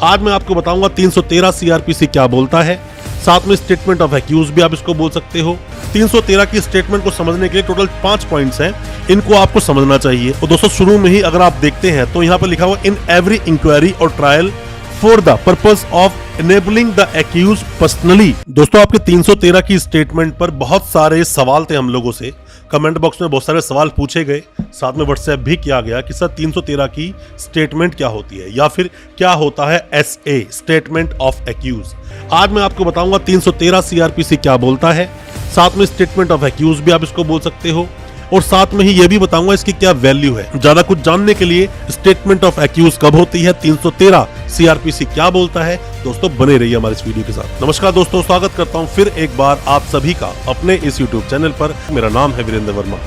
आज मैं आपको बताऊंगा 313 सीआरपीसी क्या बोलता है, साथ में स्टेटमेंट ऑफ एक्यूज भी आप इसको बोल सकते हो। 313 की स्टेटमेंट को समझने के लिए टोटल 5 पॉइंट्स हैं, इनको आपको समझना चाहिए। और दोस्तों शुरू में ही अगर आप देखते हैं तो यहाँ पर लिखा हुआ इन एवरी इंक्वायरी और trial for the purpose of enabling the accused personally. दोस्तों आपके 313 की स्टेटमेंट पर बहुत सारे सवाल थे हम लोगों से, कमेंट बॉक्स में बहुत सारे सवाल पूछे गए, साथ में व्हाट्सएप भी किया गया कि सर 313 की स्टेटमेंट क्या होती है या फिर क्या होता है एसए स्टेटमेंट ऑफ एक्यूज। आज मैं आपको बताऊंगा 313 सीआरपीसी क्या बोलता है, साथ में स्टेटमेंट ऑफ एक्यूज भी आप इसको बोल सकते हो, और साथ में ही ये भी बताऊंगा इसकी क्या वैल्यू है। ज्यादा कुछ जानने के लिए स्टेटमेंट ऑफ एक्यूज कब होती है, 313 सीआरपीसी क्या बोलता है, दोस्तों बने रहिए हमारे इस वीडियो के साथ। नमस्कार दोस्तों, स्वागत करता हूं फिर एक बार आप सभी का अपने इस यूट्यूब चैनल पर। मेरा नाम है वीरेंद्र वर्मा।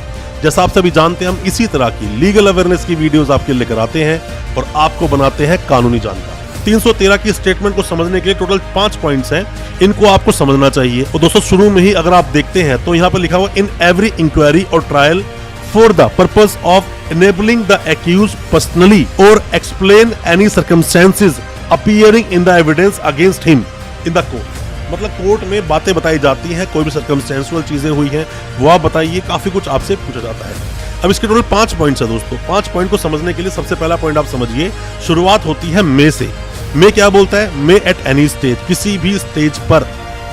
जैसा आप सभी जानते हैं, हम इसी तरह की लीगल अवेयरनेस की वीडियोस आपके लेकर आते हैं और आपको बनाते हैं कानूनी जानकार। 313 की स्टेटमेंट को समझने के लिए टोटल 5 पॉइंट्स हैं, इनको आपको समझना चाहिए। और दोस्तों शुरू में ही अगर आप देखते हैं तो यहाँ पर लिखा हुआ इन एवरी इंक्वायरी और trial for the purpose of enabling the accused personally और explain any circumstances appearing in the evidence against him in the court. मतलब कोर्ट में बातें बताई जाती हैं, कोई भी सर्कमस्टेंशियल चीजें हुई हैं वो आप बताइए, काफी कुछ आपसे पूछा जाता है। अब इसके टोटल 5 पॉइंट्स है दोस्तों। 5 पॉइंट को समझने के लिए सबसे पहला पॉइंट आप समझिए, शुरुआत होती है मे से। मे क्या बोलता है? मे एट एनी स्टेज, किसी भी स्टेज पर।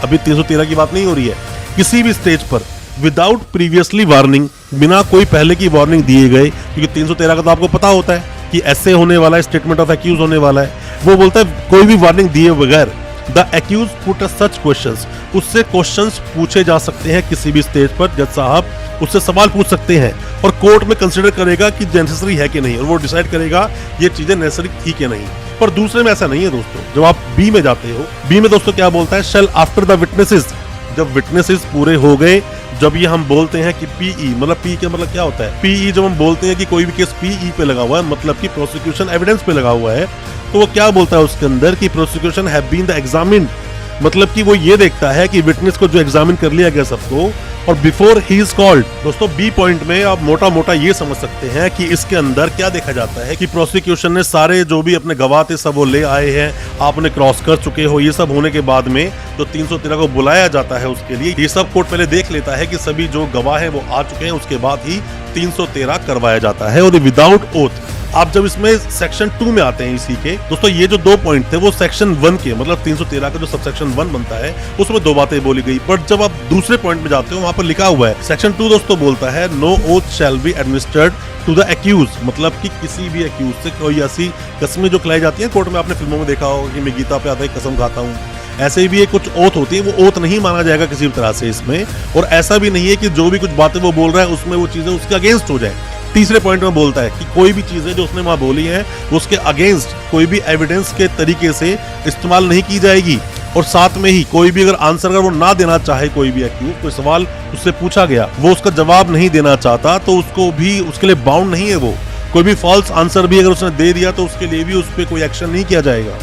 अभी 313 की बात नहीं हो रही है, किसी भी स्टेज पर विदाउट प्रीवियसली वार्निंग, बिना कोई पहले की वार्निंग दिए गए, क्योंकि 313 का तो आपको पता होता है कि ऐसे होने वाला है, स्टेटमेंट ऑफ एक्यूज होने वाला है। वो बोलता है कोई भी वार्निंग दिए बगैर the accused put such questions, उससे क्वेश्चंस पूछे जा सकते हैं किसी भी स्टेज पर। जज साहब उससे सवाल पूछ सकते हैं और कोर्ट में कंसिडर करेगा कि नेसेसरी है कि नहीं, और वो डिसाइड करेगा ये चीजें नेसेसरी थी कि नहीं। पर दूसरे में ऐसा नहीं है दोस्तों। जब आप बी में जाते हो, बी में दोस्तों क्या बोलता है? शेल आफ्टर द विटनेसेस, जब विटनेसेस पूरे हो गए, जब ये हम बोलते हैं कि पीई, मतलब पी का मतलब क्या होता है? पीई जब हम बोलते हैं कि कोई भी केस पीई पे लगा हुआ है, मतलब कि प्रोसिक्यूशन एविडेंस पे लगा हुआ है, तो वो क्या बोलता है उसके अंदर कि prosecution have been the examined, मतलब कि वो ये देखता है कि विटनेस को जो एग्जामिन कर लिया गया सबको, और बिफोर ही इज कॉल्ड। दोस्तों बी पॉइंट में आप मोटा मोटा ये समझ सकते हैं कि इसके अंदर क्या देखा जाता है कि प्रोसिक्यूशन ने सारे जो भी अपने गवाह थे सब वो ले आए हैं, आपने क्रॉस कर चुके हो। ये सब होने के बाद में जो 313 को बुलाया जाता है उसके लिए, ये सब कोर्ट पहले देख लेता है कि सभी जो गवाह हैं वो आ चुके हैं, उसके बाद ही 313 करवाया जाता है, और विदाउट ओथ। आप जब इसमें सेक्शन 2 में आते हैं इसी के, दोस्तों ये जो 2 पॉइंट थे वो सेक्शन 1 के, मतलब 313 का जो सबसेक्शन 1 बनता है उसमें 2 बातें बोली गई। बट जब आप दूसरे पॉइंट में जाते हो वहां पर लिखा हुआ है सेक्शन 2 दोस्तों बोलता है no oath shall be administered to the accused, मतलब कि किसी भी एक्यूज से कोई ऐसी कस्में जो खिलाई जाती है कोर्ट में, आपने फिल्मों में देखा होगा कि मैं गीता पे आता है कसम खाता हूँ, ऐसे भी कुछ ओथ होती है, वो ओथ नहीं माना जाएगा किसी भी तरह से इसमें। और ऐसा भी नहीं है कि जो भी कुछ बातें वो बोल रहा है उसमें वो चीजें उसके अगेंस्ट हो जाए। तीसरे पॉइंट में बोलता है कि कोई भी चीजें जो उसने वहां बोली है उसके अगेंस्ट कोई भी एविडेंस के तरीके से इस्तेमाल नहीं की जाएगी। और साथ में ही कोई भी अगर आंसर अगर वो ना देना चाहे, कोई भी एक्यूज, कोई सवाल उससे पूछा गया वो उसका जवाब नहीं देना चाहता, तो उसको भी उसके लिए बाउंड नहीं है वो। कोई भी फॉल्स आंसर भी अगर उसने दे दिया तो उसके लिए भी उस पर कोई एक्शन नहीं किया जाएगा।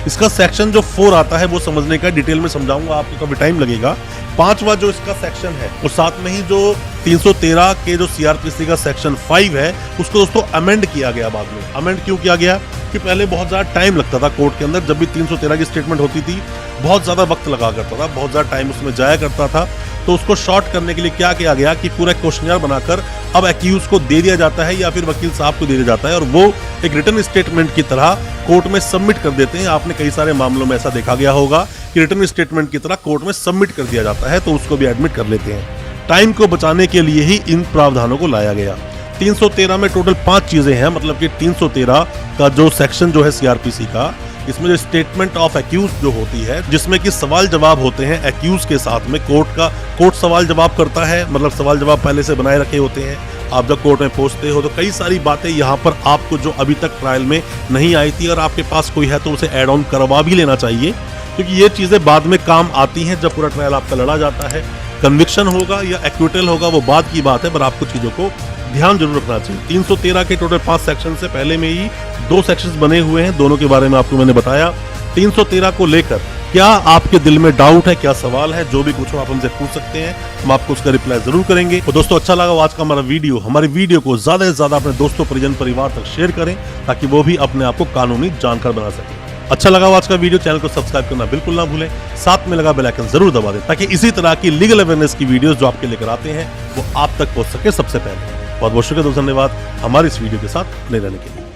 इसका सेक्शन जो 4 आता है वो समझने का डिटेल में समझाऊंगा, आपको काफी टाइम लगेगा। 5वां जो इसका सेक्शन है, और साथ में ही जो 313 के जो सीआरपीसी का सेक्शन 5 है उसको दोस्तों अमेंड किया गया बाद में। अमेंड क्यों किया गया? कि पहले बहुत ज्यादा टाइम लगता था कोर्ट के अंदर, जब भी 313 की स्टेटमेंट होती थी बहुत ज्यादा वक्त लगा करता था, बहुत ज्यादा टाइम उसमें जाया करता था। तो उसको शॉर्ट करने के लिए क्या किया गया कि पूरा क्वेश्चनर बनाकर अब एक्यूज को दे दिया जाता है या फिर वकील साहब को दे दिया जाता है, और वो एक रिटन स्टेटमेंट की तरह कोर्ट में सबमिट कर देते हैं। आपने कई सारे मामलों में ऐसा देखा गया होगा कि रिटन स्टेटमेंट की तरह कोर्ट में सबमिट कर दिया जाता है, तो उसको भी एडमिट कर लेते हैं। टाइम को बचाने के लिए ही इन प्रावधानों को लाया गया। 313 में टोटल 5 चीजें हैं, मतलब कि 313 का जो सेक्शन जो है सीआरपीसी का, इसमें जो स्टेटमेंट ऑफ एक्यूज जो होती है, जिसमें कि सवाल जवाब होते हैं एक्यूज के साथ में। कोर्ट सवाल जवाब करता है, मतलब सवाल जवाब पहले से बनाए रखे होते हैं। आप जब कोर्ट में पहुंचते हो तो कई सारी बातें यहाँ पर आपको जो अभी तक ट्रायल में नहीं आई थी, और आपके पास कोई है तो उसे ऐड ऑन करवा भी लेना चाहिए, क्योंकि ये चीजें बाद में काम आती हैं जब पूरा ट्रायल आपका लड़ा जाता है। कन्विक्शन होगा या एक्विटल होगा वो बाद की बात है, पर आपको चीजों को ध्यान जरूर रखना चाहिए। 313 के टोटल 5 सेक्शन से पहले में ही 2 सेक्शंस बने हुए हैं, दोनों के बारे में आपको मैंने बताया। 313 को लेकर क्या आपके दिल में डाउट है, क्या सवाल है, जो भी कुछ हो आप हमसे पूछ सकते हैं, हम आपको उसका रिप्लाई जरूर करेंगे। तो दोस्तों अच्छा लगा आज का हमारी वीडियो को ज्यादा से ज्यादा अपने दोस्तों, परिजन, परिवार तक शेयर करें, ताकि वो भी अपने आप को कानूनी जानकार बना सके। अच्छा लगा हो आज का वीडियो, चैनल को सब्सक्राइब करना बिल्कुल ना भूलें, साथ में लगा बेल आइकन जरूर दबा दें ताकि इसी तरह की लीगल अवेयरनेस की वीडियोस जो आपके लेकर आते हैं वो आप तक पहुंच सके सबसे पहले। बहुत बहुत शुक्रिया, धन्यवाद हमारी इस वीडियो के साथ बने रहने के लिए।